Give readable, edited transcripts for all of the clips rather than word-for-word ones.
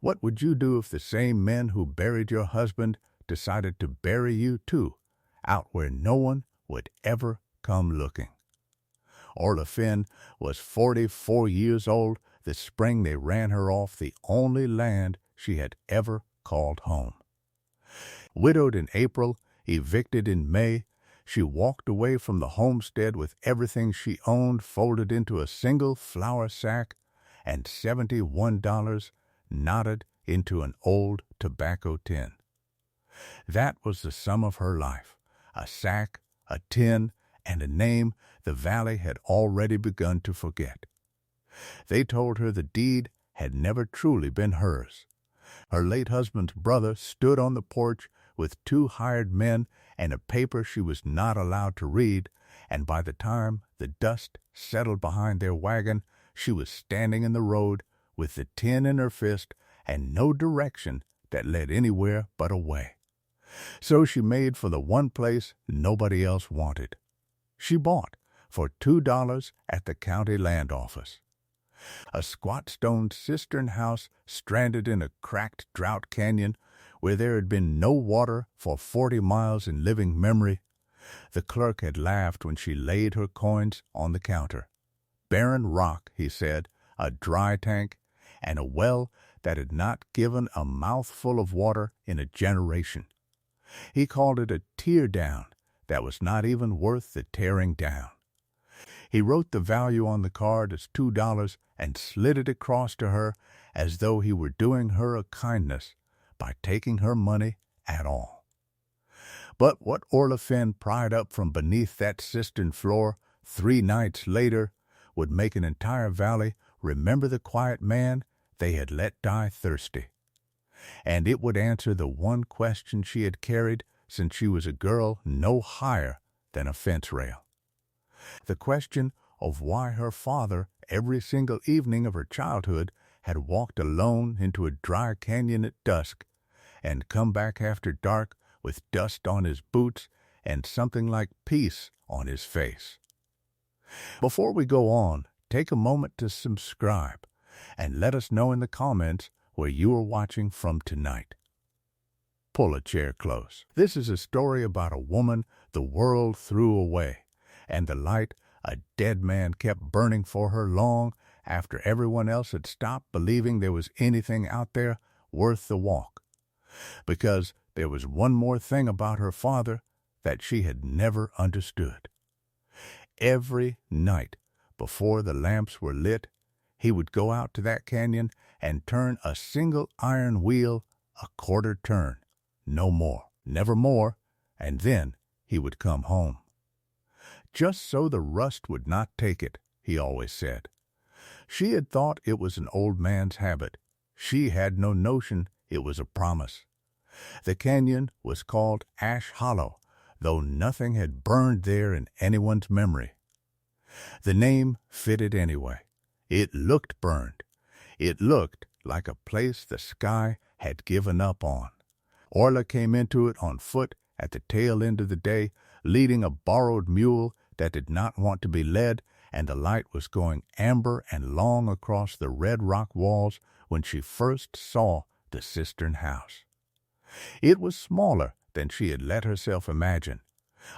What would you do if the same men who buried your husband decided to bury you too, out where no one would ever come looking? Orla Finn was 44 years old the spring they ran her off the only land she had ever called home. Widowed in April, evicted in May, she walked away from the homestead with everything she owned folded into a single flour sack and $71 knotted into an old tobacco tin. That was the sum of her life, a sack, a tin, and a name the valley had already begun to forget. They told her the deed had never truly been hers. Her late husband's brother stood on the porch with 2 hired men and a paper she was not allowed to read, and by the time the dust settled behind their wagon, she was standing in the road with the tin in her fist and no direction that led anywhere but away. So she made for the one place nobody else wanted. She bought for $2 at the county land office. A squat stone cistern-house stranded in a cracked drought canyon where there had been no water for 40 miles in living memory. The clerk had laughed when she laid her coins on the counter. Barren rock, he said, a dry tank, and a well that had not given a mouthful of water in a generation. He called it a tear-down that was not even worth the tearing down. He wrote the value on the card as $2 and slid it across to her as though he were doing her a kindness by taking her money at all. But what Orla Finn pried up from beneath that cistern floor 3 nights later would make an entire valley remember the quiet man they had let die thirsty. And it would answer the one question she had carried since she was a girl no higher than a fence rail. The question of why her father, every single evening of her childhood, had walked alone into a dry canyon at dusk and come back after dark with dust on his boots and something like peace on his face. Before we go on, take a moment to subscribe and let us know in the comments where you are watching from tonight. Pull a chair close. This is a story about a woman the world threw away, and the light a dead man kept burning for her long after everyone else had stopped believing there was anything out there worth the walk. Because there was one more thing about her father that she had never understood. Every night before the lamps were lit, he would go out to that canyon and turn a single iron wheel a quarter turn. No more, never more, and then he would come home. Just so the rust would not take it, he always said. She had thought it was an old man's habit. She had no notion it was a promise. The canyon was called Ash Hollow, though nothing had burned there in anyone's memory. The name fitted anyway. It looked burned. It looked like a place the sky had given up on. Orla came into it on foot at the tail end of the day, leading a borrowed mule that did not want to be led, and the light was going amber and long across the red rock walls when she first saw the Cistern-House. It was smaller than she had let herself imagine.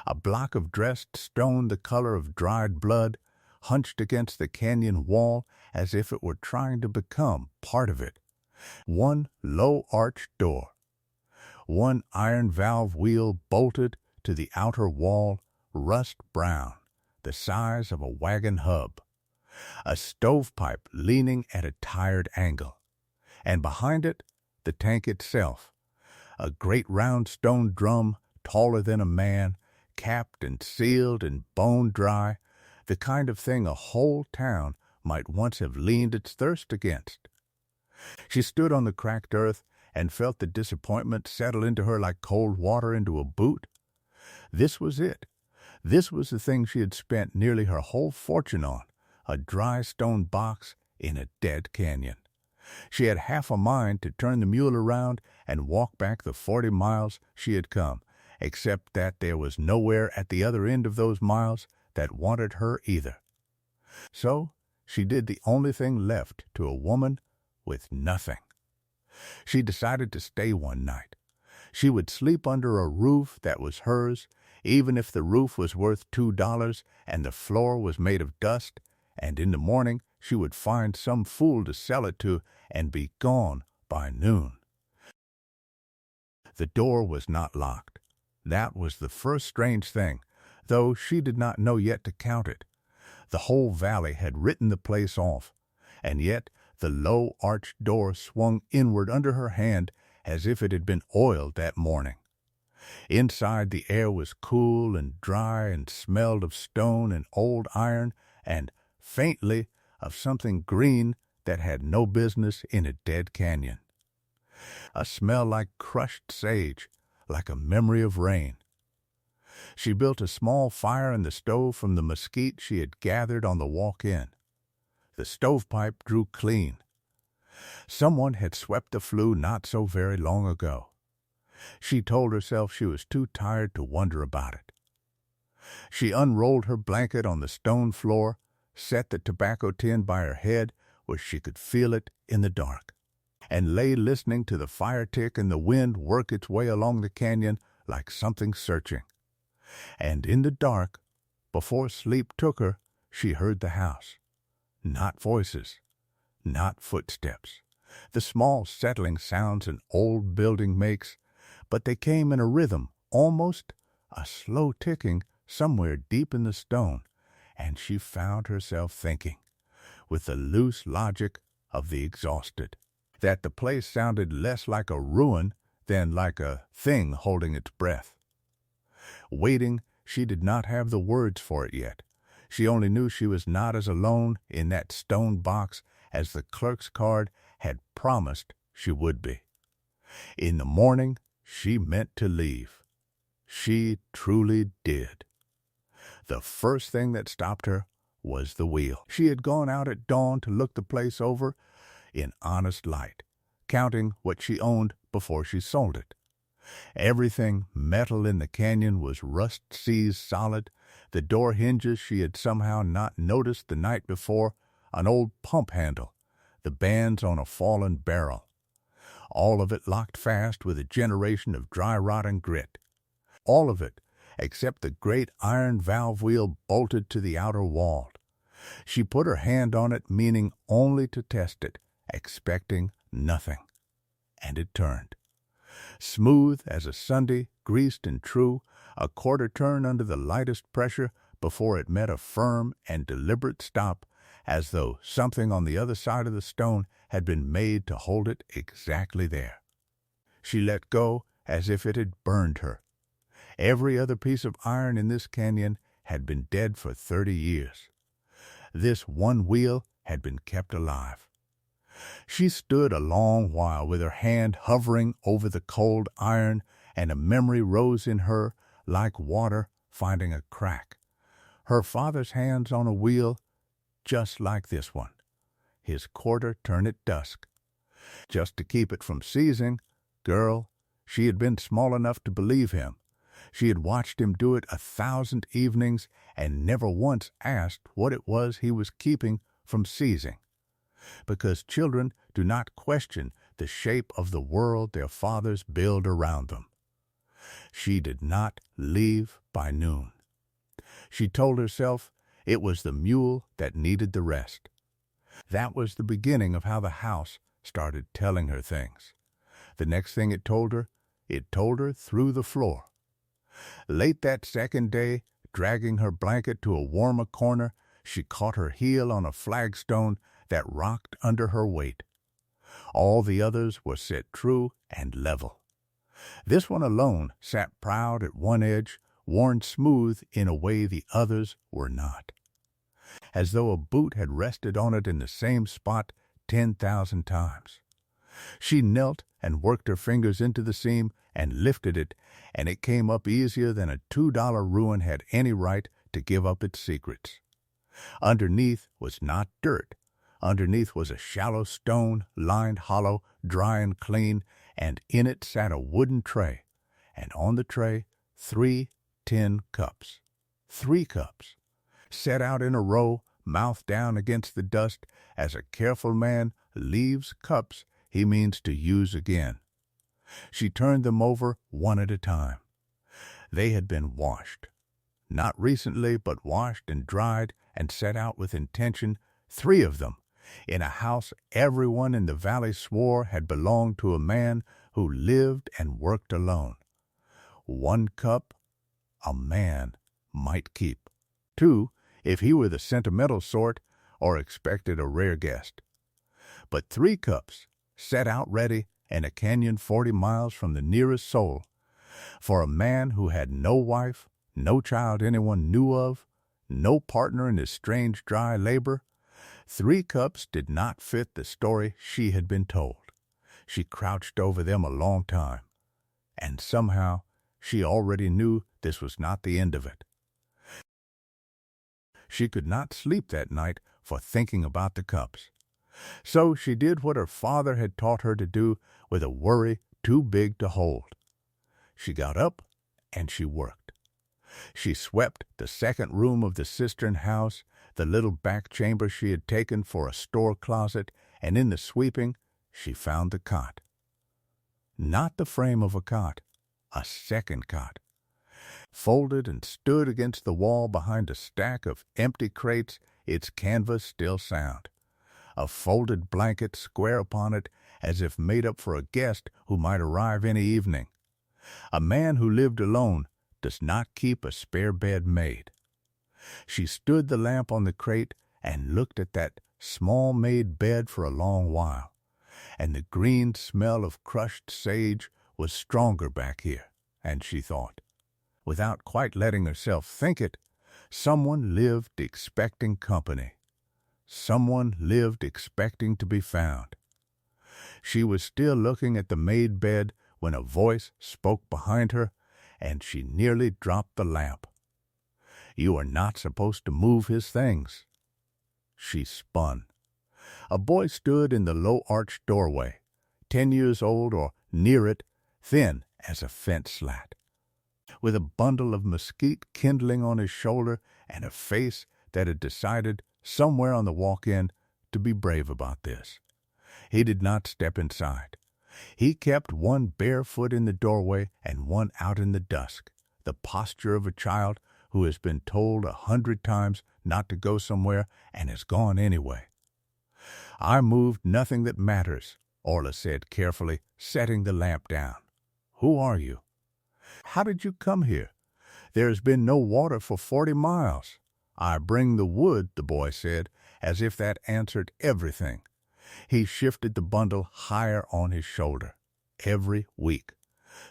A block of dressed stone the color of dried blood, hunched against the canyon wall as if it were trying to become part of it. One low-arched door. One iron valve wheel bolted to the outer wall, rust brown, the size of a wagon hub. A stovepipe leaning at a tired angle. And behind it, the tank itself. A great round stone drum, taller than a man, capped and sealed and bone dry, the kind of thing a whole town might once have leaned its thirst against. She stood on the cracked earth and felt the disappointment settle into her like cold water into a boot. This was it. This was the thing she had spent nearly her whole fortune on, a dry stone box in a dead canyon. She had half a mind to turn the mule around and walk back the 40 miles she had come, except that there was nowhere at the other end of those miles that wanted her either. So she did the only thing left to a woman with nothing. She decided to stay one night. She would sleep under a roof that was hers, even if the roof was worth $2 and the floor was made of dust, and in the morning she would find some fool to sell it to and be gone by noon. The door was not locked. That was the first strange thing, though she did not know yet to count it. The whole valley had written the place off, and yet the low arched door swung inward under her hand as if it had been oiled that morning. Inside the air was cool and dry and smelled of stone and old iron and, faintly, of something green that had no business in a dead canyon. A smell like crushed sage, like a memory of rain. She built a small fire in the stove from the mesquite she had gathered on the walk in. The stovepipe drew clean. Someone had swept the flue not so very long ago. She told herself she was too tired to wonder about it. She unrolled her blanket on the stone floor, set the tobacco tin by her head where she could feel it in the dark, and lay listening to the fire tick and the wind work its way along the canyon like something searching. And in the dark, before sleep took her, she heard the house. Not voices, not footsteps, the small settling sounds an old building makes, but they came in a rhythm, almost a slow ticking somewhere deep in the stone, and she found herself thinking, with the loose logic of the exhausted, that the place sounded less like a ruin than like a thing holding its breath. Waiting, she did not have the words for it yet. She only knew she was not as alone in that stone box as the clerk's card had promised she would be. In the morning, she meant to leave. She truly did. The first thing that stopped her was the wheel. She had gone out at dawn to look the place over in honest light, counting what she owned before she sold it. Everything metal in the canyon was rust-seized solid. The door hinges she had somehow not noticed the night before, an old pump handle, the bands on a fallen barrel. All of it locked fast with a generation of dry rot and grit. All of it, except the great iron valve wheel bolted to the outer wall. She put her hand on it, meaning only to test it, expecting nothing. And it turned. Smooth as a Sunday, greased and true, a quarter turn under the lightest pressure before it met a firm and deliberate stop, as though something on the other side of the stone had been made to hold it exactly there. She let go as if it had burned her. Every other piece of iron in this canyon had been dead for 30 years. This one wheel had been kept alive. She stood a long while with her hand hovering over the cold iron, and a memory rose in her like water finding a crack. Her father's hands on a wheel just like this one, his quarter turn at dusk. Just to keep it from seizing, girl, she had been small enough to believe him. She had watched him do it 1,000 evenings and never once asked what it was he was keeping from seizing. Because children do not question the shape of the world their fathers build around them. She did not leave by noon. She told herself it was the mule that needed the rest. That was the beginning of how the house started telling her things. The next thing it told her through the floor. Late that second day, dragging her blanket to a warmer corner, she caught her heel on a flagstone that rocked under her weight. All the others were set true and level. This one alone sat proud at one edge, worn smooth in a way the others were not, as though a boot had rested on it in the same spot 10,000 times. She knelt and worked her fingers into the seam and lifted it, and it came up easier than a $2 ruin had any right to give up its secrets. Underneath was not dirt. Underneath was a shallow stone, lined hollow, dry and clean, and in it sat a wooden tray, and on the tray 3 tin cups. 3 cups, set out in a row, mouth down against the dust, as a careful man leaves cups he means to use again. She turned them over one at a time. They had been washed. Not recently, but washed and dried and set out with intention, 3 of them, in a house everyone in the valley swore had belonged to a man who lived and worked alone. 1 cup a man might keep. 2, if he were the sentimental sort or expected a rare guest. But 3 cups, set out ready in a canyon 40 miles from the nearest soul, for a man who had no wife, no child anyone knew of, no partner in his strange dry labor, 3 cups did not fit the story she had been told. She crouched over them a long time, and somehow she already knew this was not the end of it. She could not sleep that night for thinking about the cups. So she did what her father had taught her to do with a worry too big to hold. She got up and she worked. She swept the second room of the Cistern-House, the little back chamber she had taken for a store closet, and in the sweeping she found the cot. Not the frame of a cot, a second cot. Folded and stood against the wall behind a stack of empty crates, its canvas still sound. A folded blanket square upon it, as if made up for a guest who might arrive any evening. A man who lived alone does not keep a spare bed made. She stood the lamp on the crate and looked at that small-made bed for a long while, and the green smell of crushed sage was stronger back here, and she thought, without quite letting herself think it, someone lived expecting company. Someone lived expecting to be found. She was still looking at the made bed when a voice spoke behind her, and she nearly dropped the lamp. "You are not supposed to move his things." She spun. A boy stood in the low-arched doorway, 10 years old or near it, thin as a fence slat, with a bundle of mesquite kindling on his shoulder and a face that had decided somewhere on the walk-in to be brave about this. He did not step inside. He kept one bare foot in the doorway and one out in the dusk, the posture of a child who has been told 100 times not to go somewhere and has gone anyway. "I moved nothing that matters," Orla said carefully, setting the lamp down. "Who are you? How did you come here? There has been no water for 40 miles. "I bring the wood," the boy said, as if that answered everything. He shifted the bundle higher on his shoulder. "Every week.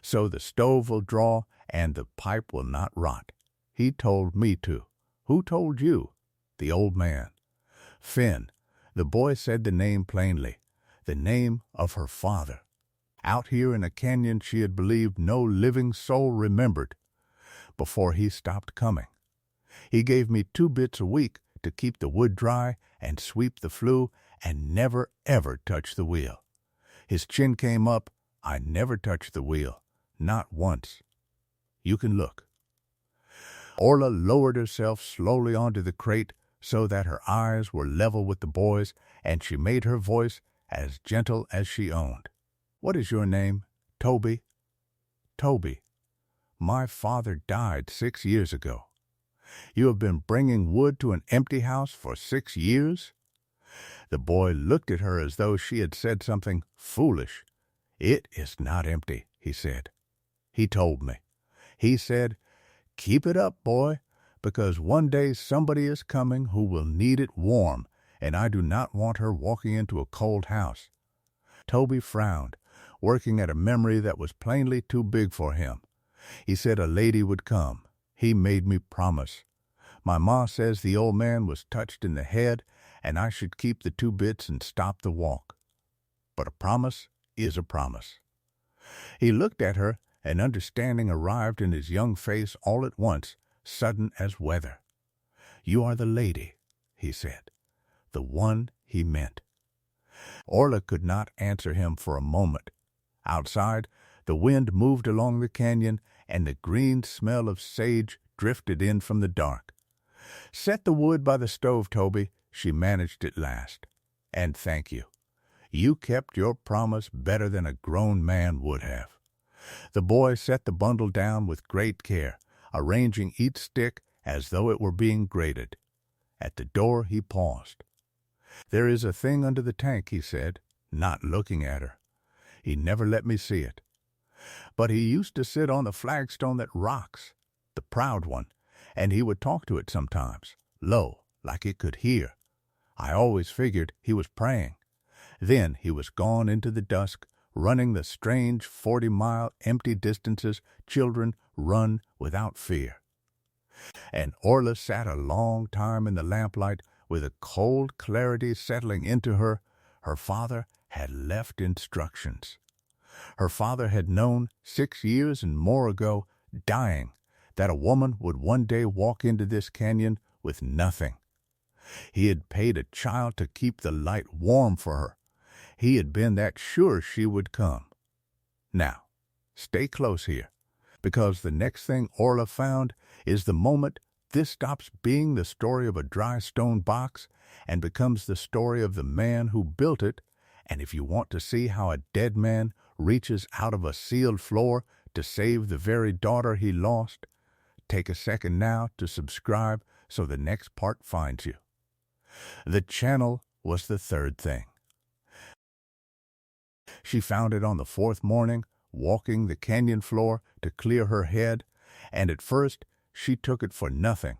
So the stove will draw and the pipe will not rot. He told me to." "Who told you?" "The old man." "Finn." The boy said the name plainly, the name of her father. Out here in a canyon she had believed no living soul remembered, before he stopped coming. "He gave me 2 bits a week to keep the wood dry and sweep the flue and never ever touch the wheel." His chin came up. "I never touched the wheel. Not once. You can look." Orla lowered herself slowly onto the crate so that her eyes were level with the boy's, and she made her voice as gentle as she owned. "What is your name?" "Toby." "Toby. My father died 6 years ago. You have been bringing wood to an empty house for 6 years?" The boy looked at her as though she had said something foolish. "It is not empty," he said. "He told me. He said, 'Keep it up, boy, because one day somebody is coming who will need it warm, and I do not want her walking into a cold house.'" Toby frowned, working at a memory that was plainly too big for him. "He said a lady would come. He made me promise. My ma says the old man was touched in the head, and I should keep the 2 bits and stop the walk. But a promise is a promise." He looked at her, and understanding arrived in his young face all at once, sudden as weather. "You are the lady," he said, the one he meant. Orla could not answer him for a moment. Outside, the wind moved along the canyon, and the green smell of sage drifted in from the dark. "Set the wood by the stove, Toby," she managed at last. "And thank you. You kept your promise better than a grown man would have." The boy set the bundle down with great care, arranging each stick as though it were being graded. At the door he paused. "There is a thing under the tank," he said, not looking at her. "He never let me see it. But he used to sit on the flagstone that rocks, the proud one, and he would talk to it sometimes, low, like it could hear. I always figured he was praying. Then he was gone into the dusk, running the strange 40-mile empty distances children run without fear." And Orla sat a long time in the lamplight with a cold clarity settling into her. Her father had left instructions. Her father had known 6 years and more ago, dying, that a woman would one day walk into this canyon with nothing. He had paid a child to keep the light warm for her. He had been that sure she would come. Now, stay close here, because the next thing Orla found is the moment this stops being the story of a dry stone box and becomes the story of the man who built it. And if you want to see how a dead man reaches out of a sealed floor to save the very daughter he lost, take a second now to subscribe so the next part finds you. The channel was the third thing. She found it on the fourth morning, walking the canyon floor to clear her head, and at first she took it for nothing.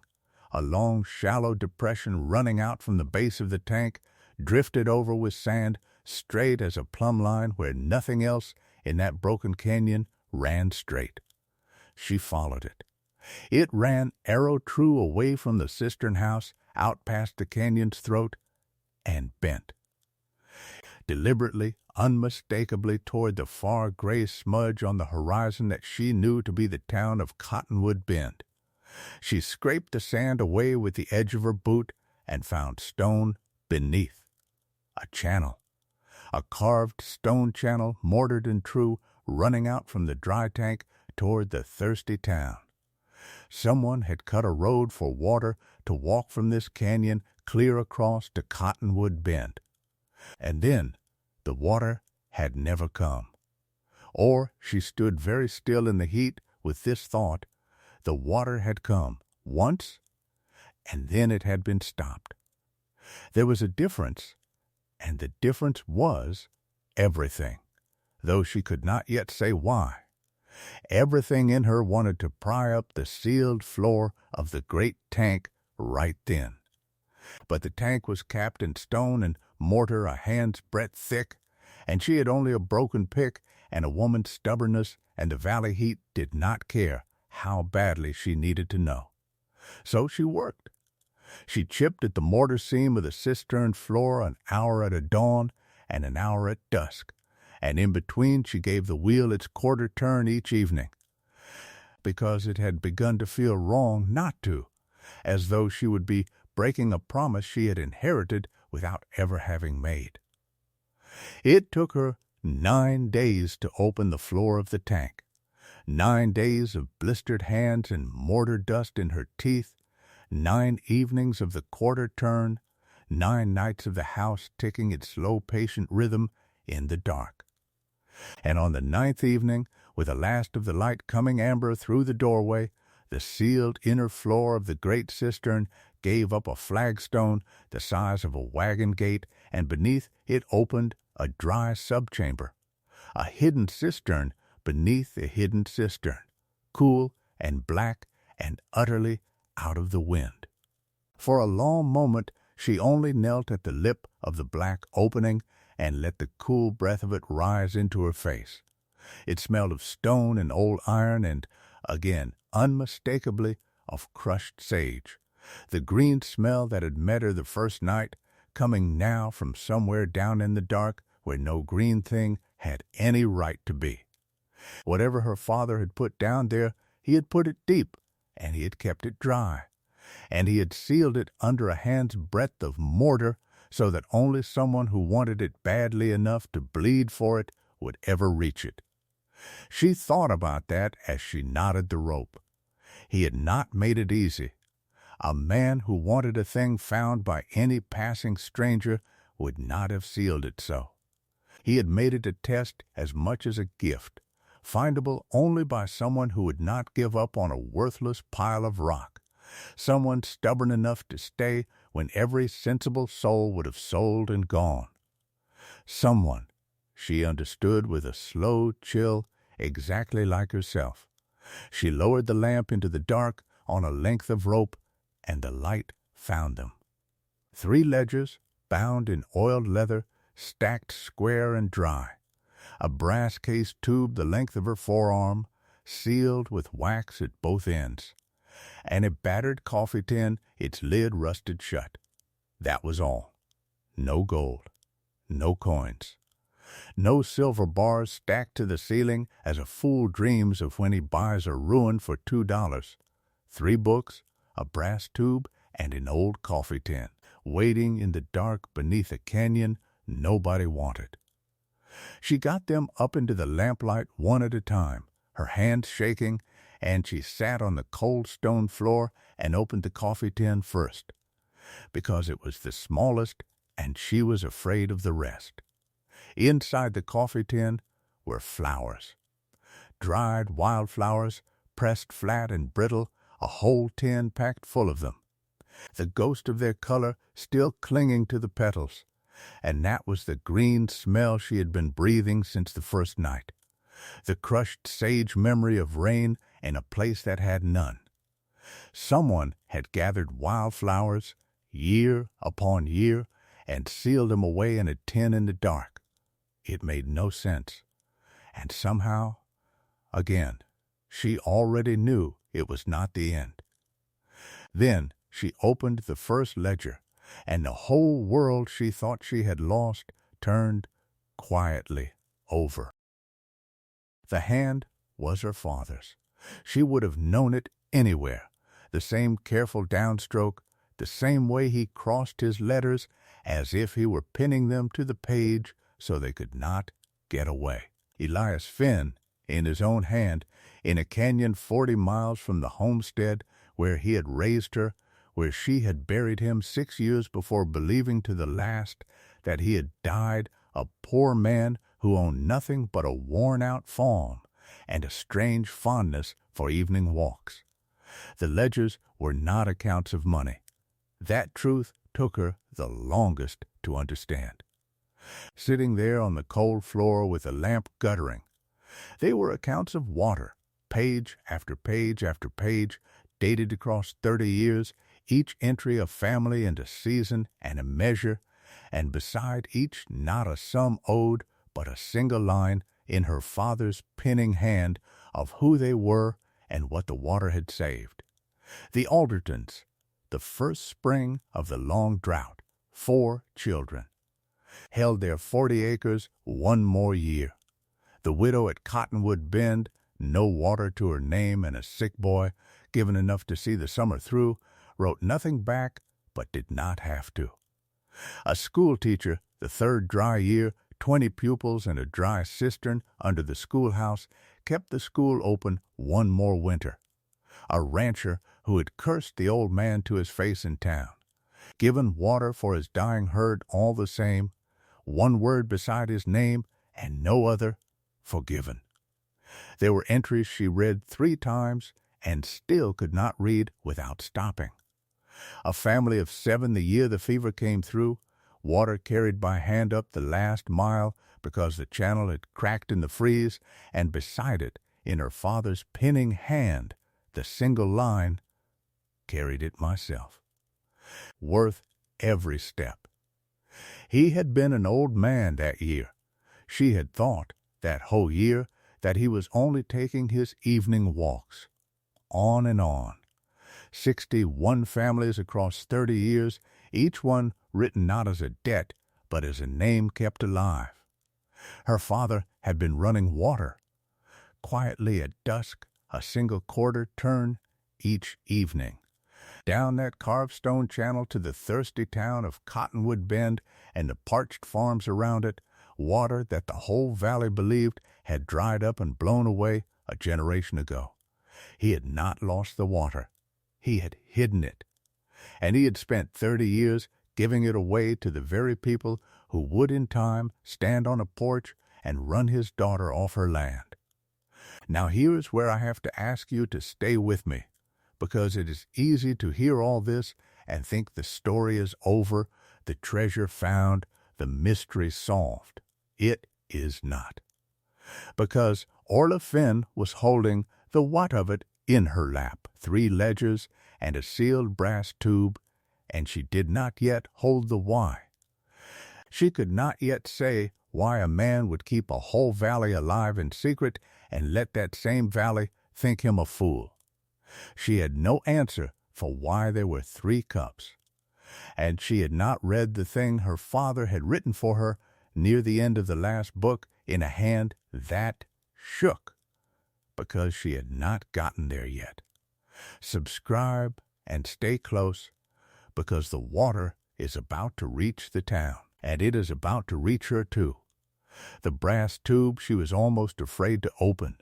A long, shallow depression running out from the base of the tank, drifted over with sand, straight as a plumb line where nothing else in that broken canyon ran straight. She followed it. It ran arrow true away from the Cistern-House, out past the canyon's throat, and bent. Deliberately, unmistakably toward the far gray smudge on the horizon that she knew to be the town of Cottonwood Bend. She scraped the sand away with the edge of her boot and found stone beneath. A channel. A carved stone channel, mortared and true, running out from the dry tank toward the thirsty town. Someone had cut a road for water to walk from this canyon clear across to Cottonwood Bend. And then the water had never come. Or she stood very still in the heat with this thought: the water had come once, and then it had been stopped. There was a difference, and the difference was everything, though she could not yet say why. Everything in her wanted to pry up the sealed floor of the great tank right then. But the tank was capped in stone and mortar a hand's breadth thick, and she had only a broken pick and a woman's stubbornness, and the valley heat did not care how badly she needed to know. So she worked. She chipped at the mortar seam of the cistern floor an hour at a dawn and an hour at dusk, and in between she gave the wheel its quarter turn each evening, because it had begun to feel wrong not to, as though she would be breaking a promise she had inherited without ever having made. It took her 9 days to open the floor of the tank, 9 days of blistered hands and mortar dust in her teeth, 9 evenings of the quarter turn, 9 nights of the house ticking its slow, patient rhythm in the dark. And on the 9th evening, with the last of the light coming amber through the doorway, the sealed inner floor of the great cistern gave up a flagstone the size of a wagon gate, and beneath it opened a dry subchamber, a hidden cistern beneath a hidden cistern, cool and black and utterly out of the wind. For a long moment she only knelt at the lip of the black opening and let the cool breath of it rise into her face. It smelled of stone and old iron and, again, unmistakably, of crushed sage. The green smell that had met her the first night, coming now from somewhere down in the dark where no green thing had any right to be. Whatever her father had put down there, he had put it deep, and he had kept it dry, and he had sealed it under a hand's breadth of mortar so that only someone who wanted it badly enough to bleed for it would ever reach it. She thought about that as she knotted the rope. He had not made it easy. A man who wanted a thing found by any passing stranger would not have sealed it so. He had made it a test as much as a gift, findable only by someone who would not give up on a worthless pile of rock, someone stubborn enough to stay when every sensible soul would have sold and gone. Someone, she understood with a slow chill, exactly like herself. She lowered the lamp into the dark on a length of rope, and the light found them. 3 ledgers, bound in oiled leather, stacked square and dry. A brass-cased tube the length of her forearm, sealed with wax at both ends. And a battered coffee tin, its lid rusted shut. That was all. No gold. No coins. No silver bars stacked to the ceiling as a fool dreams of when he buys a ruin for $2. 3 books, a brass tube, and an old coffee tin, waiting in the dark beneath a canyon nobody wanted. She got them up into the lamplight one at a time, her hands shaking, and she sat on the cold stone floor and opened the coffee tin first, because it was the smallest and she was afraid of the rest. Inside the coffee tin were flowers. Dried wildflowers, pressed flat and brittle, a whole tin packed full of them. The ghost of their color still clinging to the petals, and that was the green smell she had been breathing since the first night, the crushed sage memory of rain in a place that had none. Someone had gathered wildflowers, year upon year, and sealed them away in a tin in the dark. It made no sense, and somehow, again, she already knew it was not the end. Then she opened the first ledger, and the whole world she thought she had lost turned quietly over. The hand was her father's. She would have known it anywhere. The same careful downstroke, the same way he crossed his letters as if he were pinning them to the page so they could not get away. Elias Finn, in his own hand, in a canyon 40 miles from the homestead where he had raised her, where she had buried him 6 years before believing to the last that he had died a poor man who owned nothing but a worn-out farm and a strange fondness for evening walks. The ledgers were not accounts of money. That truth took her the longest to understand. Sitting there on the cold floor with the lamp guttering, they were accounts of water, page after page after page, dated across 30 years, each entry a family and a season and a measure, and beside each not a sum owed, but a single line in her father's pinning hand of who they were and what the water had saved. The Aldertons, the first spring of the long drought, 4 children, held their 40 acres 1 more year. The widow at Cottonwood Bend, no water to her name and a sick boy, given enough to see the summer through, wrote nothing back but did not have to. A schoolteacher, the 3rd dry year, 20 pupils and a dry cistern under the schoolhouse, kept the school open 1 more winter. A rancher who had cursed the old man to his face in town, given water for his dying herd all the same, 1 word beside his name and no other, forgiven. There were entries she read 3 times and still could not read without stopping. A family of 7 the year the fever came through, water carried by hand up the last mile because the channel had cracked in the freeze, and beside it, in her father's pinning hand, the single line, carried it myself. Worth every step. He had been an old man that year. She had thought, that whole year, that he was only taking his evening walks. On and on. 61 families across 30 years, each one written not as a debt, but as a name kept alive. Her father had been running water. Quietly at dusk, a single quarter turn each evening. Down that carved stone channel to the thirsty town of Cottonwood Bend and the parched farms around it, water that the whole valley believed had dried up and blown away a generation ago. He had not lost the water. He had hidden it. And he had spent 30 years giving it away to the very people who would in time stand on a porch and run his daughter off her land. Now here's where I have to ask you to stay with me, because it is easy to hear all this and think the story is over, the treasure found, the mystery solved. It is not. Because Orla Finn was holding the what of it in her lap, 3 ledgers and a sealed brass tube, and she did not yet hold the why. She could not yet say why a man would keep a whole valley alive in secret and let that same valley think him a fool. She had no answer for why there were 3 cups. And she had not read the thing her father had written for her near the end of the last book in a hand that shook, because she had not gotten there yet. Subscribe and stay close, because the water is about to reach the town, and it is about to reach her too. The brass tube she was almost afraid to open.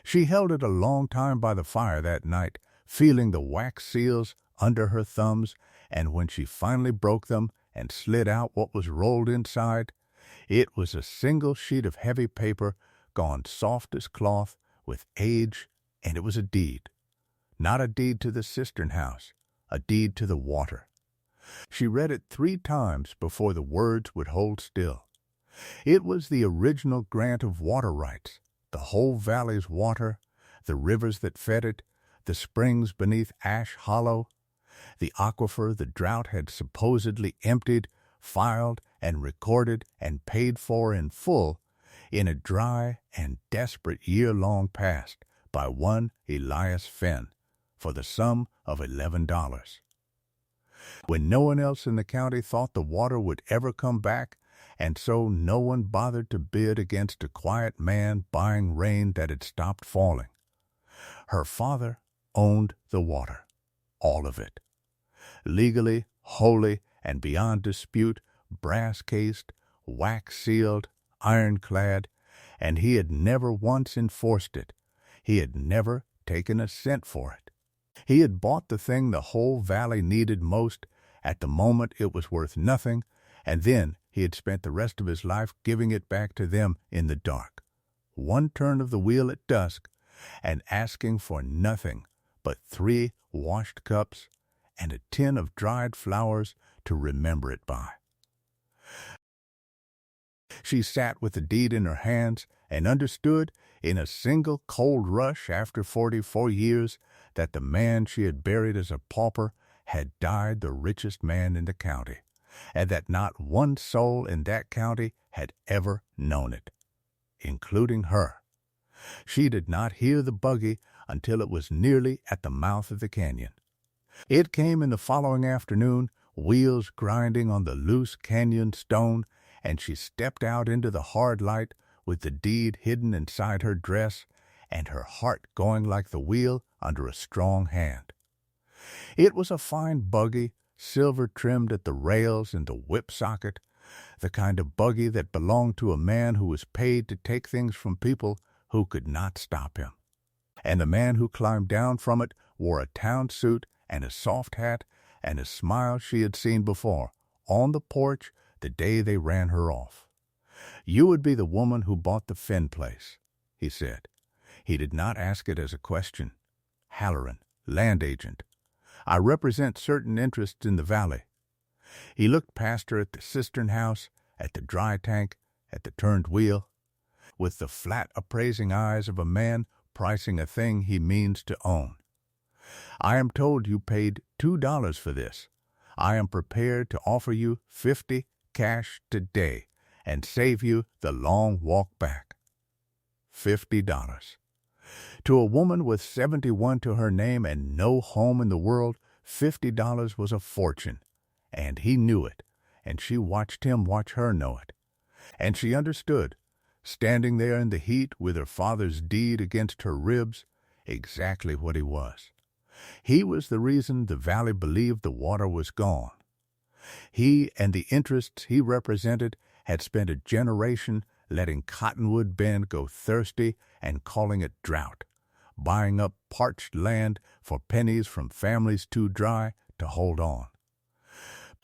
She held it a long time by the fire that night, feeling the wax seals under her thumbs, and when she finally broke them and slid out what was rolled inside, it was a single sheet of heavy paper gone soft as cloth with age, and it was a deed. Not a deed to the Cistern-House, a deed to the water. She read it 3 times before the words would hold still. It was the original grant of water rights, the whole valley's water, the rivers that fed it, the springs beneath Ash Hollow, the aquifer the drought had supposedly emptied, filed and recorded and paid for in full in a dry and desperate year long past by one Elias Finn for the sum of $11. When no one else in the county thought the water would ever come back, and so no one bothered to bid against a quiet man buying rain that had stopped falling. Her father owned the water, all of it. Legally, wholly, and beyond dispute, brass-cased, wax-sealed, ironclad, and he had never once enforced it. He had never taken a cent for it. He had bought the thing the whole valley needed most at the moment it was worth nothing, and then he had spent the rest of his life giving it back to them in the dark. One turn of the wheel at dusk, and asking for nothing but 3 washed cups and a tin of dried flowers to remember it by. She sat with the deed in her hands and understood in a single cold rush after 44 years that the man she had buried as a pauper had died the richest man in the county, and that not one soul in that county had ever known it, including her. She did not hear the buggy until it was nearly at the mouth of the canyon. It came in the following afternoon, wheels grinding on the loose canyon stone, and she stepped out into the hard light with the deed hidden inside her dress and her heart going like the wheel under a strong hand. It was a fine buggy, silver-trimmed at the rails and the whip socket, the kind of buggy that belonged to a man who was paid to take things from people who could not stop him. And the man who climbed down from it wore a town suit and a soft hat and a smile she had seen before, on the porch the day they ran her off. "You would be the woman who bought the Finn place," he said. He did not ask it as a question. "Halloran, land agent. I represent certain interests in the valley." He looked past her at the Cistern-House, at the dry tank, at the turned wheel, with the flat appraising eyes of a man pricing a thing he means to own. "I am told you paid $2 for this. I am prepared to offer you 50 cash today and save you the long walk back." $50. To a woman with 71 to her name and no home in the world, $50 was a fortune, and he knew it, and she watched him watch her know it. And she understood, standing there in the heat with her father's deed against her ribs, exactly what he was. He was the reason the valley believed the water was gone. He and the interests he represented had spent a generation letting Cottonwood Bend go thirsty and calling it drought, buying up parched land for pennies from families too dry to hold on.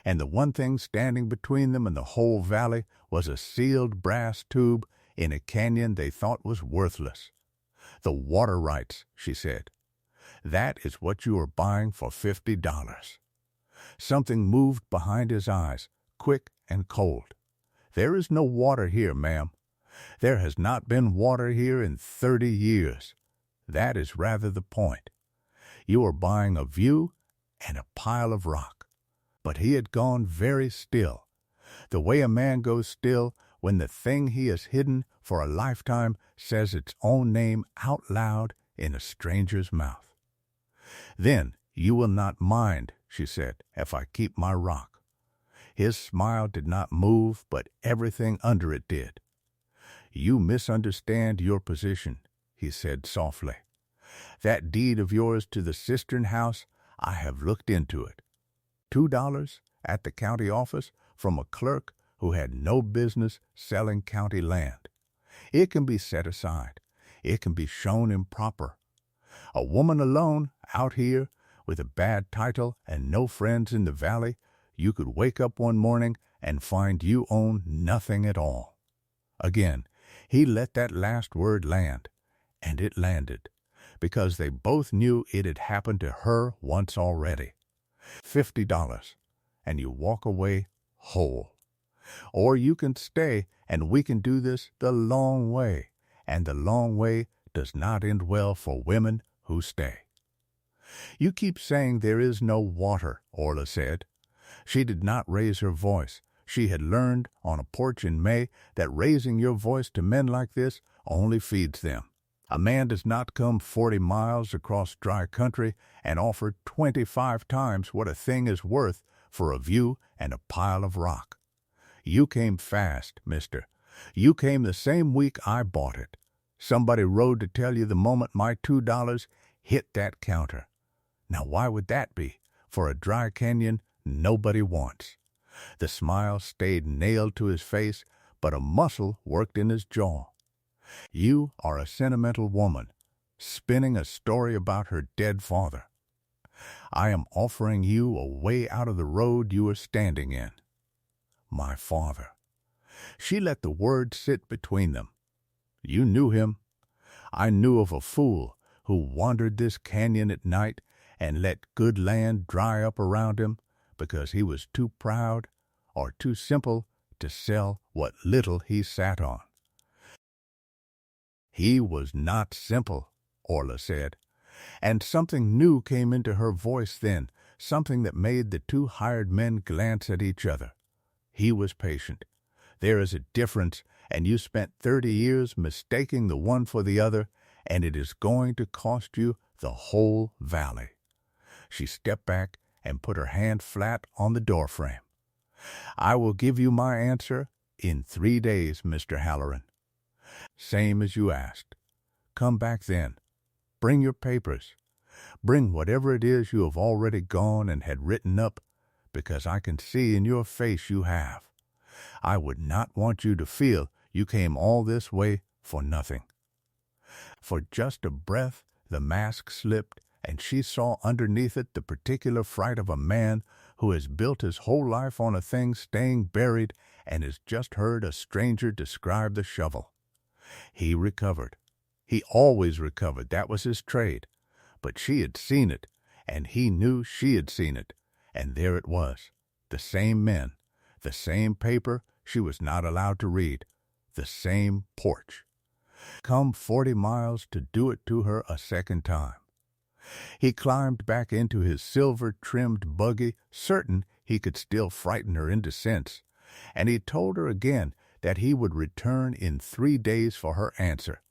And the one thing standing between them and the whole valley was a sealed brass tube in a canyon they thought was worthless. The water rights, she said. That is what you are buying for $50. Something moved behind his eyes, quick and cold. There is no water here, ma'am. There has not been water here in 30 years. That is rather the point. You are buying a view and a pile of rock. But he had gone very still, the way a man goes still when the thing he has hidden for a lifetime says its own name out loud in a stranger's mouth. Then you will not mind, she said, if I keep my rock. His smile did not move, but everything under it did. You misunderstand your position, he said softly. That deed of yours to the Cistern-House, I have looked into it. $2 at the county office from a clerk who had no business selling county land. It can be set aside. It can be shown improper. A woman alone, out here, with a bad title and no friends in the valley, you could wake up one morning and find you own nothing at all. Again, he let that last word land, and it landed, because they both knew it had happened to her once already. $50, and you walk away whole. Or you can stay, and we can do this the long way, and the long way does not end well for women who stay. You keep saying there is no water, Orla said. She did not raise her voice. She had learned on a porch in May that raising your voice to men like this only feeds them. A man does not come 40 miles across dry country and offer 25 times what a thing is worth for a view and a pile of rock. You came fast, mister. You came the same week I bought it. Somebody rode to tell you the moment my $2 hit that counter. Now why would that be? For a dry canyon nobody wants. The smile stayed nailed to his face, but a muscle worked in his jaw. You are a sentimental woman, spinning a story about her dead father. I am offering you a way out of the road you are standing in. My father. She let the words sit between them. You knew him. I knew of a fool who wandered this canyon at night and let good land dry up around him because he was too proud or too simple to sell what little he sat on. He was not simple, Orla said, and something new came into her voice then, something that made the two hired men glance at each other. He was patient. There is a difference, and you spent 30 years mistaking the one for the other, and it is going to cost you the whole valley. She stepped back and put her hand flat on the doorframe. I will give you my answer in 3 days, Mr. Halloran. Same as you asked. Come back then. Bring your papers. Bring whatever it is you have already gone and had written up, because I can see in your face you have. I would not want you to feel you came all this way for nothing. For just a breath, the mask slipped, and she saw underneath it the particular fright of a man who has built his whole life on a thing staying buried and has just heard a stranger describe the shovel. He recovered. He always recovered. That was his trade. But she had seen it, and he knew she had seen it, and there it was. The same men, the same paper she was not allowed to read, the same porch. Come 40 miles to do it to her a second time. He climbed back into his silver-trimmed buggy, certain he could still frighten her into sense, and he told her again that he would return in 3 days for her answer,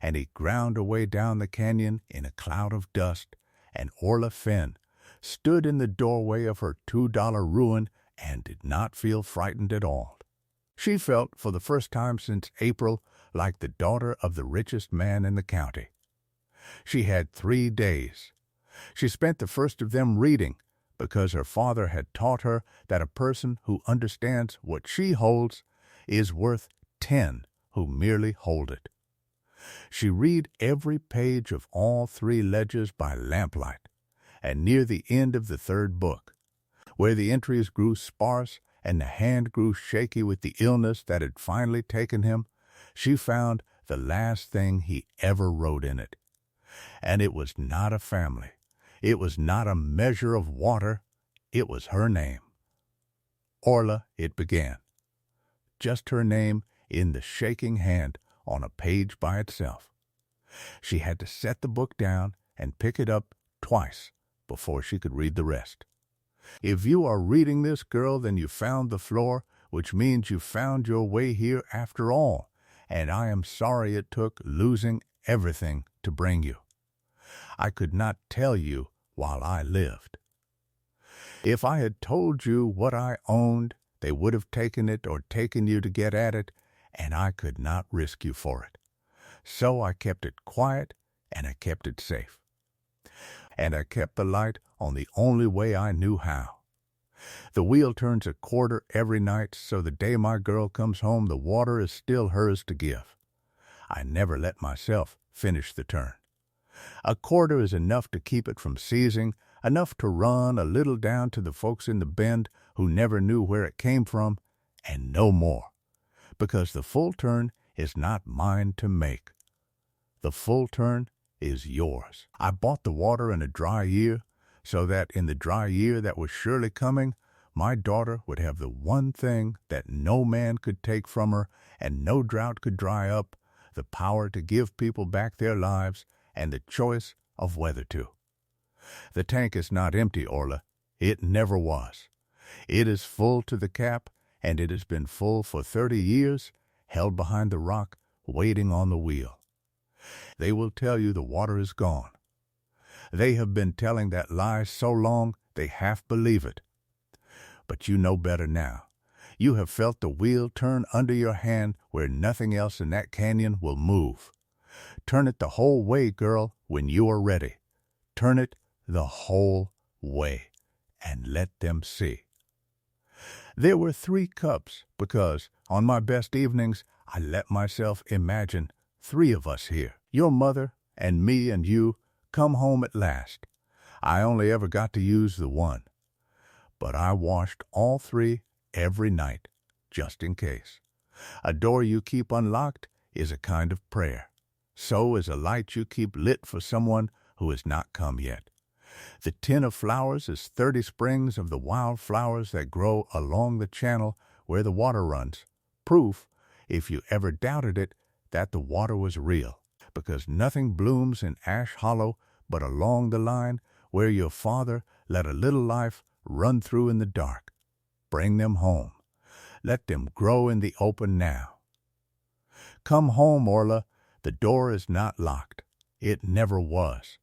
and he ground away down the canyon in a cloud of dust, and Orla Finn stood in the doorway of her $2 ruin and did not feel frightened at all. She felt, for the first time since April, like the daughter of the richest man in the county. She had 3 days. She spent the first of them reading, because her father had taught her that a person who understands what she holds is worth 10 who merely hold it. She read every page of all 3 ledgers by lamplight, and near the end of the 3rd book, Where the entries grew sparse and the hand grew shaky with the illness that had finally taken him, she found the last thing he ever wrote in it. And it was not a family. It was not a measure of water. It was her name. Orla, it began. Just her name in the shaking hand on a page by itself. She had to set the book down and pick it up twice before she could read the rest. If you are reading this, girl, then you found the floor, which means you found your way here after all, and I am sorry it took losing everything to bring you. I could not tell you while I lived. If I had told you what I owned, they would have taken it or taken you to get at it, and I could not risk you for it. So I kept it quiet, and I kept it safe. And I kept the light on the only way I knew how. The wheel turns a quarter every night, so the day my girl comes home, the water is still hers to give. I never let myself finish the turn. A quarter is enough to keep it from seizing, enough to run a little down to the folks in the bend who never knew where it came from, and no more, because the full turn is not mine to make. The full turn is yours. I bought the water in a dry year, so that in the dry year that was surely coming, my daughter would have the one thing that no man could take from her and no drought could dry up, the power to give people back their lives and the choice of whether to. The tank is not empty, Orla. It never was. It is full to the cap, and it has been full for 30 years, held behind the rock, waiting on the wheel. They will tell you the water is gone. They have been telling that lie so long they half believe it. But you know better now. You have felt the wheel turn under your hand where nothing else in that canyon will move. Turn it the whole way, girl, when you are ready. Turn it the whole way, and let them see. There were 3 cups, because on my best evenings I let myself imagine 3 of us here. Your mother and me and you come home at last. I only ever got to use the one. But I washed all 3 every night, just in case. A door you keep unlocked is a kind of prayer. So is a light you keep lit for someone who has not come yet. The tin of flowers is 30 springs of the wild flowers that grow along the channel where the water runs. Proof, if you ever doubted it, that the water was real, because nothing blooms in Ash Hollow but along the line where your father let a little life run through in the dark. Bring them home. Let them grow in the open now. Come home, Orla. The door is not locked. It never was.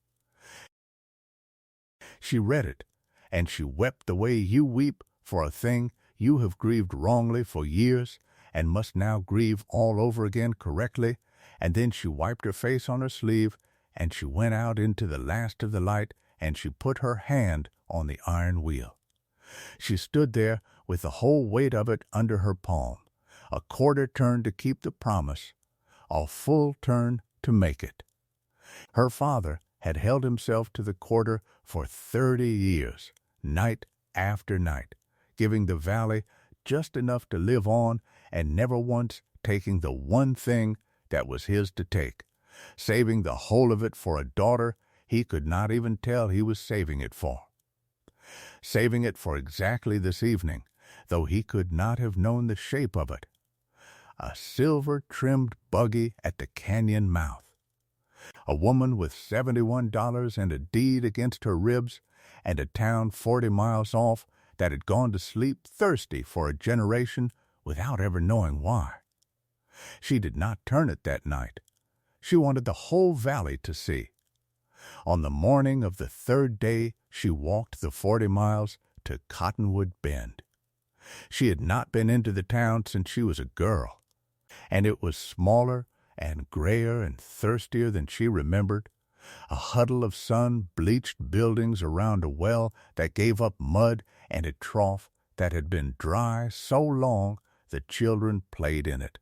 She read it, and she wept the way you weep for a thing you have grieved wrongly for years and must now grieve all over again correctly, and then she wiped her face on her sleeve, and she went out into the last of the light, and she put her hand on the iron wheel. She stood there with the whole weight of it under her palm, a quarter turn to keep the promise, a full turn to make it. Her father had held himself to the quarter for 30 years, night after night, giving the valley just enough to live on and never once taking the one thing that was his to take, saving the whole of it for a daughter he could not even tell he was saving it for. Saving it for exactly this evening, though he could not have known the shape of it. A silver-trimmed buggy at the canyon mouth. A woman with $71 and a deed against her ribs, and a town 40 miles off that had gone to sleep thirsty for a generation without ever knowing why. She did not turn it that night. She wanted the whole valley to see. On the morning of the 3rd day, she walked the 40 miles to Cottonwood Bend. She had not been into the town since she was a girl, and it was smaller and grayer and thirstier than she remembered, a huddle of sun-bleached buildings around a well that gave up mud and a trough that had been dry so long the children played in it.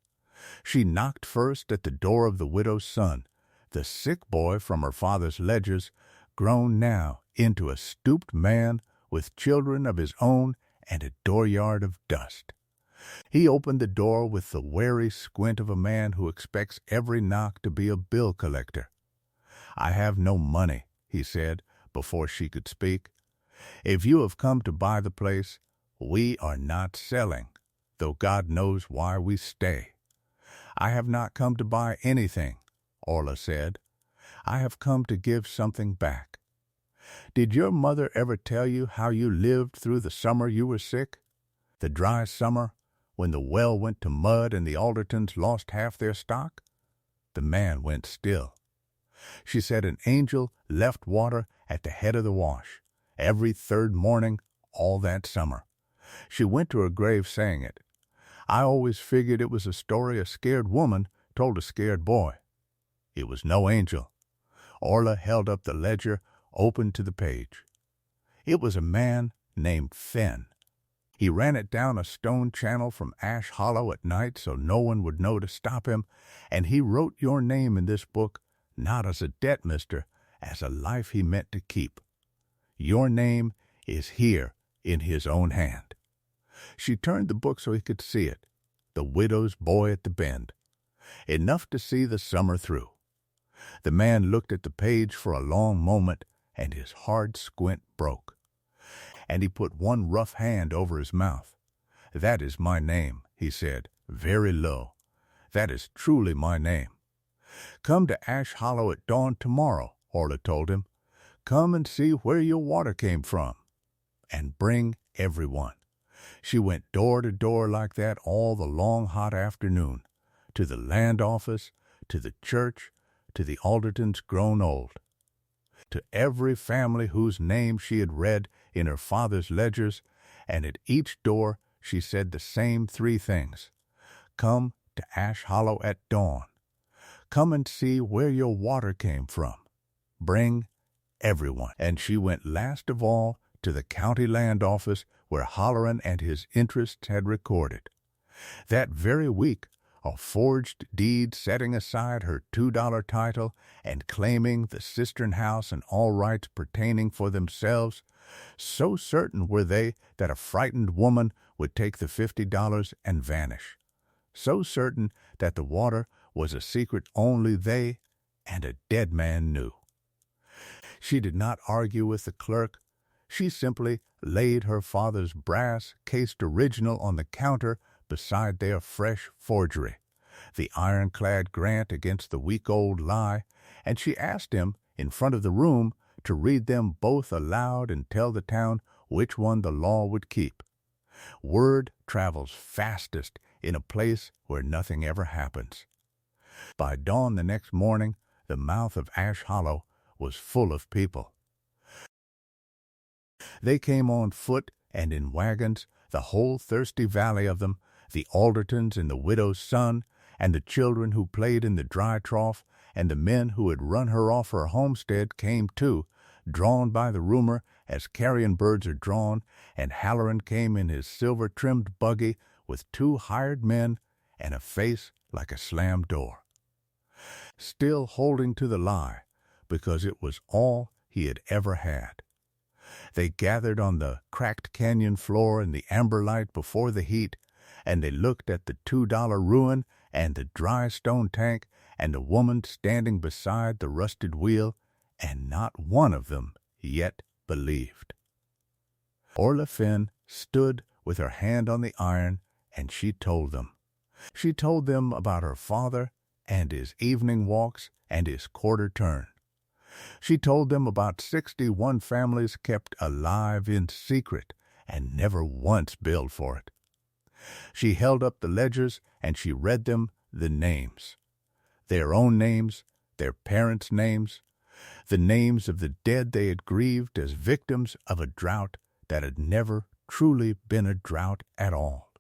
She knocked first at the door of the widow's son, the sick boy from her father's ledgers, grown now into a stooped man with children of his own and a dooryard of dust. He opened the door with the wary squint of a man who expects every knock to be a bill collector. "I have no money," he said, before she could speak. "If you have come to buy the place, we are not selling, though God knows why we stay." "I have not come to buy anything," Orla said. "I have come to give something back." "Did your mother ever tell you how you lived through the summer you were sick? The dry summer, when the well went to mud and the Aldertons lost half their stock?" The man went still. She said an angel left water at the head of the wash, every third morning, all that summer. She went to her grave saying it. I always figured it was a story a scared woman told a scared boy. It was no angel. Orla held up the ledger, open to the page. It was a man named Finn. He ran it down a stone channel from Ash Hollow at night so no one would know to stop him, and he wrote your name in this book, not as a debt, mister, as a life he meant to keep. Your name is here in his own hand. She turned the book so he could see it, the widow's boy at the bend, enough to see the summer through. The man looked at the page for a long moment, and his hard squint broke. And he put one rough hand over his mouth. "That is my name," he said, very low. "That is truly my name." "Come to Ash Hollow at dawn tomorrow," Orla told him. "Come and see where your water came from. And bring everyone." She went door to door like that all the long hot afternoon, to the land office, to the church, to the Aldertons grown old. To every family whose name she had read in her father's ledgers, and at each door she said the same three things. "Come to Ash Hollow at dawn. Come and see where your water came from. Bring everyone." And she went last of all to the county land office where Holleran and his interests had recorded. That very week, a forged deed setting aside her $2 title and claiming the Cistern-House and all rights pertaining for themselves, so certain were they that a frightened woman would take the $50 and vanish, so certain that the water was a secret only they and a dead man knew. She did not argue with the clerk. She simply laid her father's brass-cased original on the counter beside their fresh forgery, the ironclad grant against the week-old lie, and she asked him, in front of the room, to read them both aloud and tell the town which one the law would keep. Word travels fastest in a place where nothing ever happens. By dawn the next morning, the mouth of Ash Hollow was full of people. They came on foot and in wagons, the whole thirsty valley of them, the Aldertons and the widow's son, and the children who played in the dry trough, and the men who had run her off her homestead came too, drawn by the rumor as carrion birds are drawn, and Halloran came in his silver-trimmed buggy with 2 hired men and a face like a slammed door. Still holding to the lie, because it was all he had ever had. They gathered on the cracked canyon floor in the amber light before the heat, and they looked at the $2 ruin and the dry stone tank and the woman standing beside the rusted wheel, and not one of them yet believed. Orla Finn stood with her hand on the iron, and she told them. She told them about her father and his evening walks and his quarter turn. She told them about 61 families kept alive in secret and never once billed for it. She held up the ledgers and she read them the names. Their own names, their parents' names, the names of the dead they had grieved as victims of a drought that had never truly been a drought at all.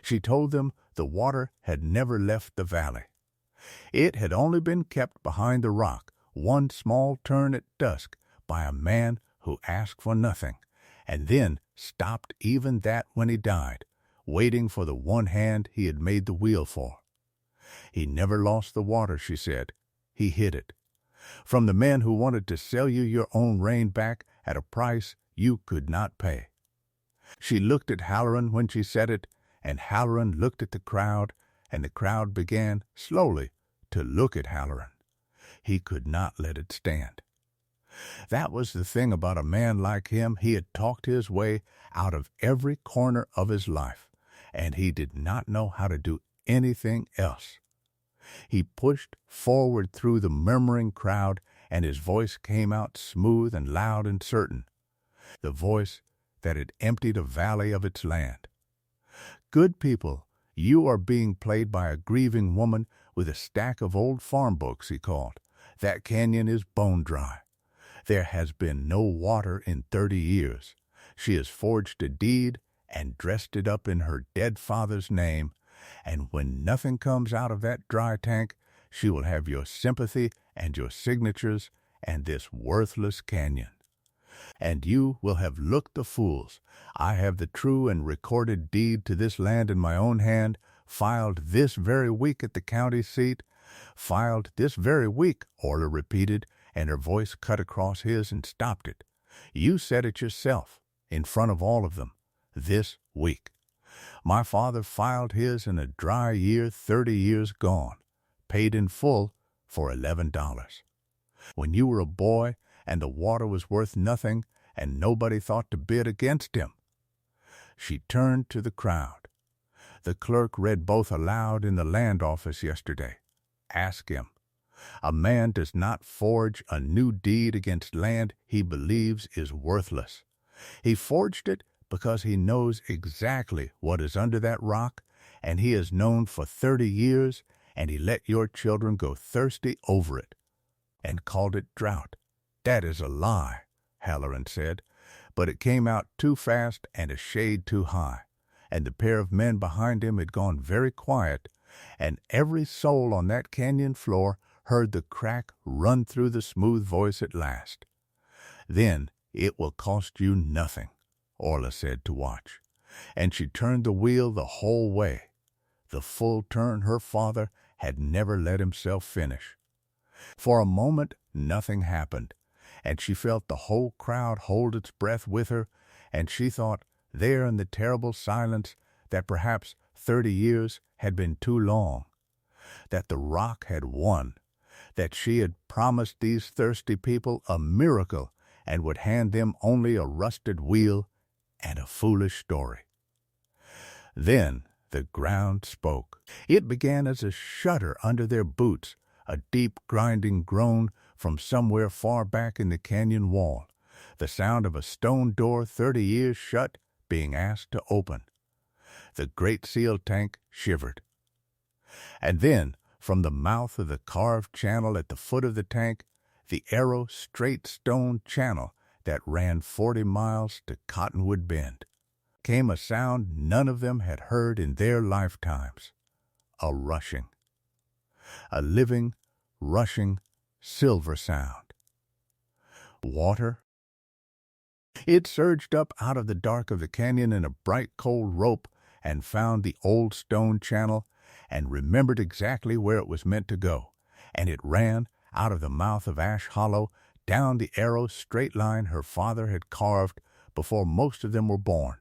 She told them the water had never left the valley. It had only been kept behind the rock, one small turn at dusk, by a man who asked for nothing, and then stopped even that when he died, waiting for the one hand he had made the wheel for. He never lost the water, she said. He hid it. From the men who wanted to sell you your own rain back at a price you could not pay. She looked at Halloran when she said it, and Halloran looked at the crowd, and the crowd began slowly to look at Halloran. He could not let it stand. That was the thing about a man like him. He had talked his way out of every corner of his life, and he did not know how to do anything else. He pushed forward through the murmuring crowd, and his voice came out smooth and loud and certain, the voice that had emptied a valley of its land. Good people, you are being played by a grieving woman with a stack of old farm books, he called. That canyon is bone dry. There has been no water in 30 years. She has forged a deed and dressed it up in her dead father's name, and when nothing comes out of that dry tank, she will have your sympathy and your signatures and this worthless canyon. And you will have looked the fools. I have the true and recorded deed to this land in my own hand, filed this very week at the county seat. Filed this very week, Orla repeated, and her voice cut across his and stopped it. You said it yourself, in front of all of them, this week. My father filed his in a dry year 30 years gone, paid in full for $11. When you were a boy and the water was worth nothing and nobody thought to bid against him. She turned to the crowd. The clerk read both aloud in the land office yesterday. Ask him. A man does not forge a new deed against land he believes is worthless. He forged it because he knows exactly what is under that rock, and he has known for 30 years, and he let your children go thirsty over it, and called it drought. That is a lie, Halloran said, but it came out too fast and a shade too high, and the pair of men behind him had gone very quiet, and every soul on that canyon floor heard the crack run through the smooth voice at last. Then it will cost you nothing, Orla said to Watch, and she turned the wheel the whole way, the full turn her father had never let himself finish. For a moment nothing happened, and she felt the whole crowd hold its breath with her, and she thought, there in the terrible silence, that perhaps 30 years had been too long, that the rock had won, that she had promised these thirsty people a miracle and would hand them only a rusted wheel and a foolish story. Then the ground spoke. It began as a shudder under their boots, a deep grinding groan from somewhere far back in the canyon wall, the sound of a stone door 30 years shut being asked to open. The great seal tank shivered. And then, from the mouth of the carved channel at the foot of the tank, the arrow straight stone channel that ran 40 miles to Cottonwood Bend, came a sound none of them had heard in their lifetimes, a rushing. A living, rushing, silver sound. Water? It surged up out of the dark of the canyon in a bright cold rope and found the old stone channel and remembered exactly where it was meant to go, and it ran out of the mouth of Ash Hollow down the arrow straight line her father had carved before most of them were born,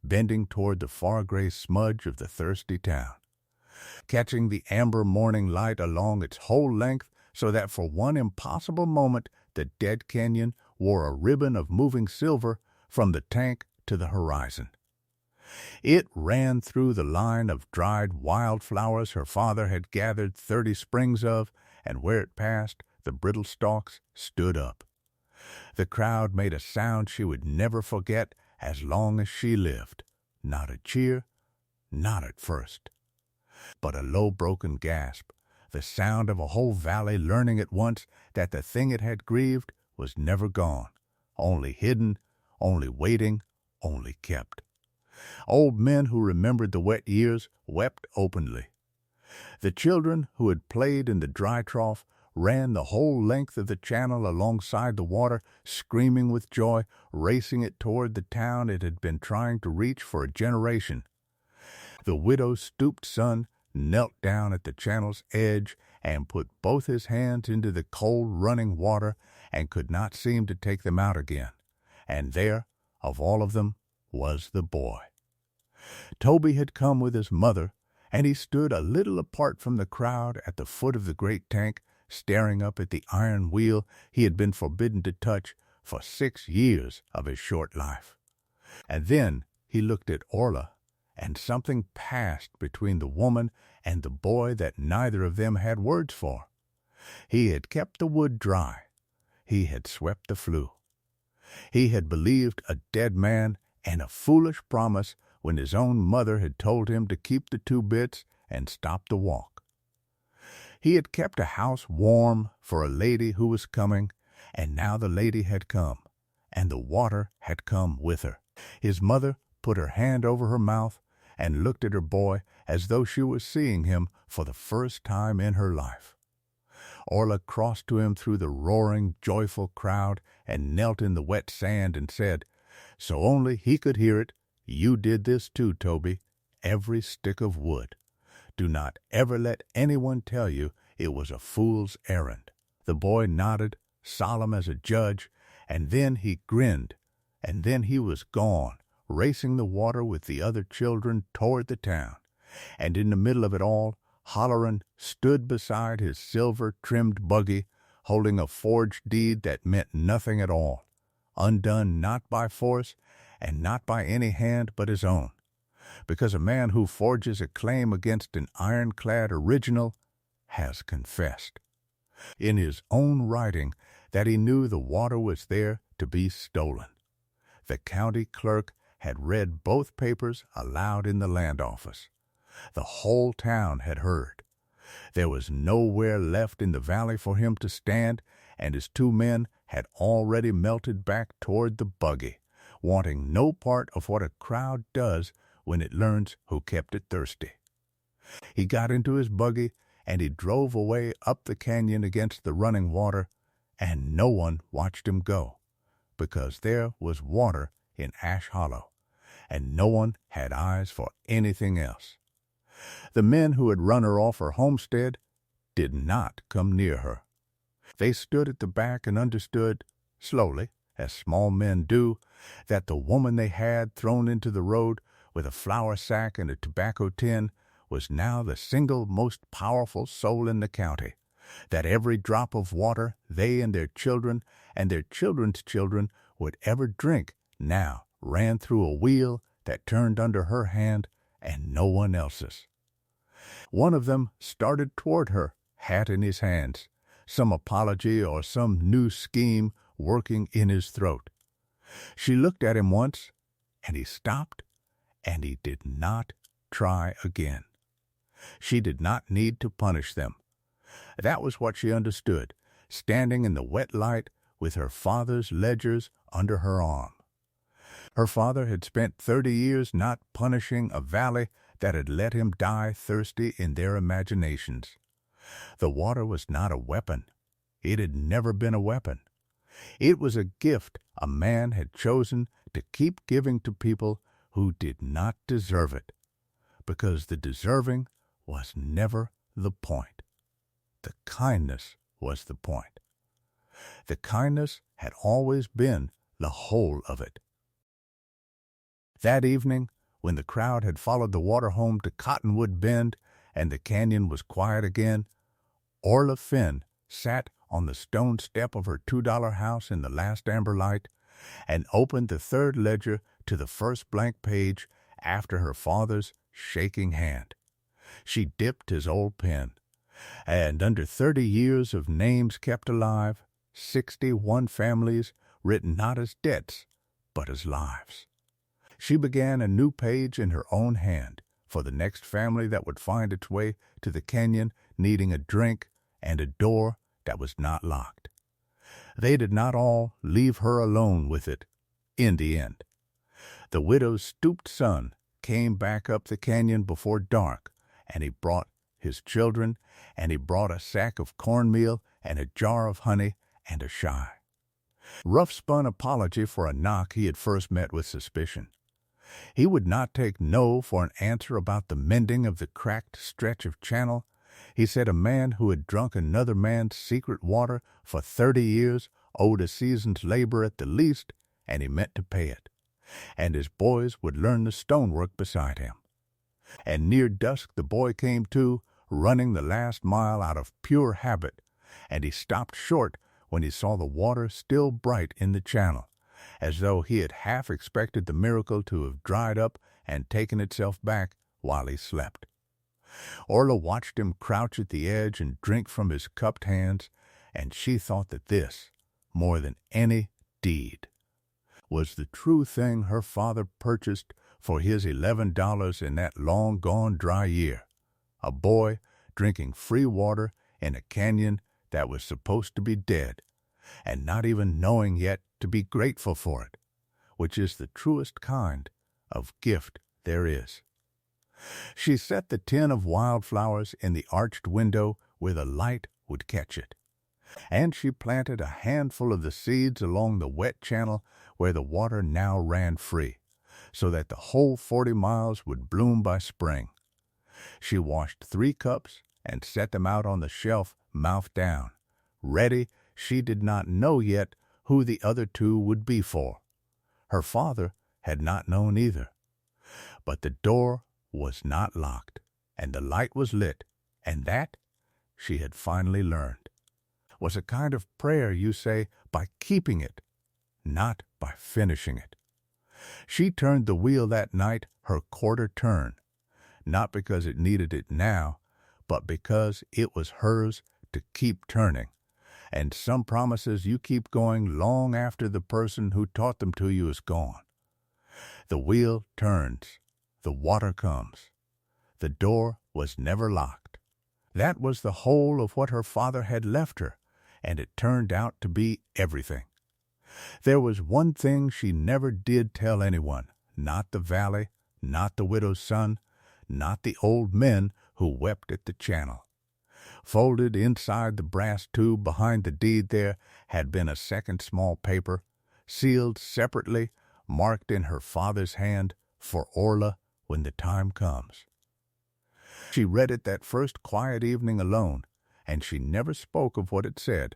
bending toward the far gray smudge of the thirsty town, catching the amber morning light along its whole length so that for one impossible moment the dead canyon wore a ribbon of moving silver from the tank to the horizon. It ran through the line of dried wildflowers her father had gathered 30 springs of, and where it passed, the brittle stalks stood up. The crowd made a sound she would never forget as long as she lived. Not a cheer, not at first, but a low broken gasp, the sound of a whole valley learning at once that the thing it had grieved was never gone, only hidden, only waiting, only kept. Old men who remembered the wet years wept openly. The children who had played in the dry trough ran the whole length of the channel alongside the water, screaming with joy, racing it toward the town it had been trying to reach for a generation. The widow's stooped son knelt down at the channel's edge and put both his hands into the cold running water and could not seem to take them out again. And there, of all of them was the boy. Toby had come with his mother, and he stood a little apart from the crowd at the foot of the great tank, staring up at the iron wheel he had been forbidden to touch for 6 years of his short life. And then he looked at Orla, and something passed between the woman and the boy that neither of them had words for. He had kept the wood dry. He had swept the flue. He had believed a dead man and a foolish promise when his own mother had told him to keep the 2 bits and stop the walk. He had kept a house warm for a lady who was coming, and now the lady had come, and the water had come with her. His mother put her hand over her mouth and looked at her boy as though she was seeing him for the first time in her life. Orla crossed to him through the roaring, joyful crowd and knelt in the wet sand and said, so only he could hear it, "You did this too, Toby, every stick of wood. Do not ever let anyone tell you it was a fool's errand." The boy nodded, solemn as a judge, and then he grinned, and then he was gone, racing the water with the other children toward the town. And in the middle of it all, Halloran stood beside his silver-trimmed buggy, holding a forged deed that meant nothing at all, undone not by force and not by any hand but his own, because a man who forges a claim against an ironclad original has confessed, in his own writing, that he knew the water was there to be stolen. The county clerk had read both papers aloud in the land office. The whole town had heard. There was nowhere left in the valley for him to stand, and his 2 men had already melted back toward the buggy, wanting no part of what a crowd does when it learns who kept it thirsty. He got into his buggy, and he drove away up the canyon against the running water, and no one watched him go, because there was water in Ash Hollow, and no one had eyes for anything else. The men who had run her off her homestead did not come near her. They stood at the back and understood, slowly, as small men do, that the woman they had thrown into the road with a flour sack and a tobacco tin was now the single most powerful soul in the county, that every drop of water they and their children and their children's children would ever drink now ran through a wheel that turned under her hand and no one else's. One of them started toward her, hat in his hands, some apology or some new scheme working in his throat. She looked at him once, and he stopped, and he did not try again. She did not need to punish them. That was what she understood, standing in the wet light with her father's ledgers under her arm. Her father had spent 30 years not punishing a valley that had let him die thirsty in their imaginations. The water was not a weapon. It had never been a weapon. It was a gift a man had chosen to keep giving to people who did not deserve it, because the deserving was never the point. The kindness was the point. The kindness had always been the whole of it. That evening, when the crowd had followed the water home to Cottonwood Bend and the canyon was quiet again, Orla Finn sat on the stone step of her $2 house in the last amber light and opened the third ledger to the first blank page after her father's shaking hand. She dipped his old pen, and under 30 years of names kept alive, 61 families written not as debts, but as lives. She began a new page in her own hand for the next family that would find its way to the canyon needing a drink and a door that was not locked. They did not all leave her alone with it in the end. The widow's stooped son came back up the canyon before dark, and he brought his children, and he brought a sack of cornmeal and a jar of honey and a shy. Rough-spun apology for a knock he had first met with suspicion. He would not take no for an answer about the mending of the cracked stretch of channel. He said a man who had drunk another man's secret water for 30 years owed a season's labor at the least, and he meant to pay it. and his boys would learn the stonework beside him. And near dusk the boy came to, running the last mile out of pure habit, and he stopped short when he saw the water still bright in the channel, as though he had half expected the miracle to have dried up and taken itself back while he slept. Orla watched him crouch at the edge and drink from his cupped hands, and she thought that this, more than any deed, was the true thing her father purchased for his $11 in that long-gone dry year. A boy drinking free water in a canyon that was supposed to be dead, and not even knowing yet to be grateful for it, which is the truest kind of gift there is. She set the tin of wildflowers in the arched window where the light would catch it, and she planted a handful of the seeds along the wet channel where the water now ran free, so that the whole 40 miles would bloom by spring. She washed 3 cups and set them out on the shelf, mouth down, ready she did not know yet who the other 2 would be for. Her father had not known either. But the door was not locked, and the light was lit, and that, she had finally learned, was a kind of prayer you say by keeping it, not by finishing it. She turned the wheel that night her quarter turn, not because it needed it now, but because it was hers to keep turning, and some promises you keep going long after the person who taught them to you is gone. The wheel turns, the water comes. The door was never locked. That was the whole of what her father had left her, and it turned out to be everything. There was one thing she never did tell anyone, not the valley, not the widow's son, not the old men who wept at the channel. Folded inside the brass tube behind the deed there had been a second small paper, sealed separately, marked in her father's hand, for Orla when the time comes. She read it that first quiet evening alone, and she never spoke of what it said,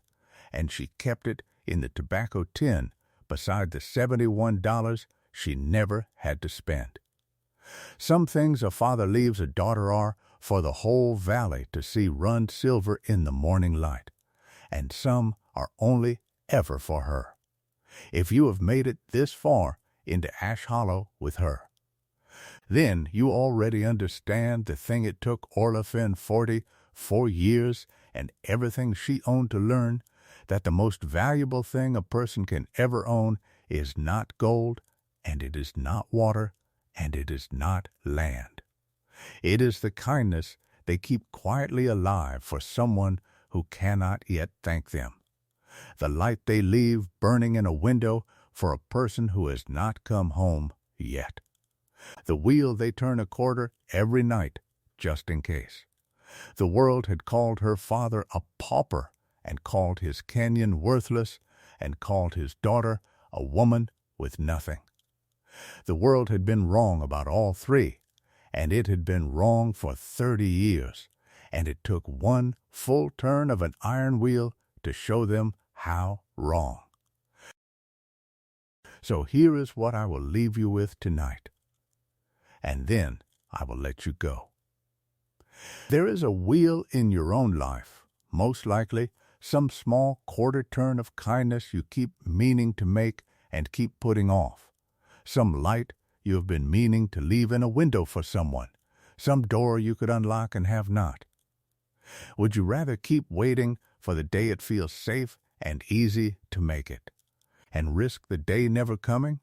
and she kept it in the tobacco tin beside the $71 she never had to spend. Some things a father leaves a daughter are for the whole valley to see run silver in the morning light, and some are only ever for her, if you have made it this far into Ash Hollow with her. Then you already understand the thing it took Orla Finn 44 years and everything she owned to learn, that the most valuable thing a person can ever own is not gold, and it is not water, and it is not land. It is the kindness they keep quietly alive for someone who cannot yet thank them, the light they leave burning in a window for a person who has not come home yet, the wheel they turn a quarter every night just in case. The world had called her father a pauper, and called his canyon worthless, and called his daughter a woman with nothing. The world had been wrong about all 3, and it had been wrong for 30 years, and it took one full turn of an iron wheel to show them how wrong. So here is what I will leave you with tonight, and then I will let you go. There is a wheel in your own life, most likely some small quarter turn of kindness you keep meaning to make and keep putting off, some light you have been meaning to leave in a window for someone, some door you could unlock and have not. Would you rather keep waiting for the day it feels safe and easy to make it, and risk the day never coming?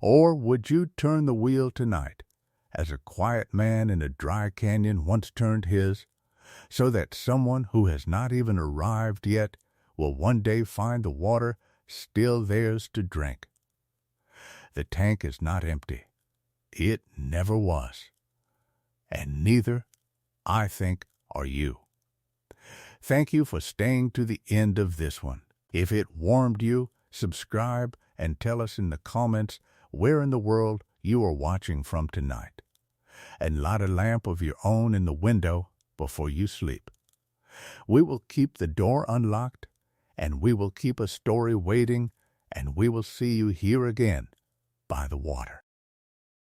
Or would you turn the wheel tonight, as a quiet man in a dry canyon once turned his, so that someone who has not even arrived yet will one day find the water still theirs to drink? The tank is not empty. It never was. And neither, I think, are you. Thank you for staying to the end of this one. If it warmed you, subscribe and tell us in the comments where in the world you are watching from tonight. And light a lamp of your own in the window before you sleep. We will keep the door unlocked, and we will keep a story waiting, and we will see you here again by the water.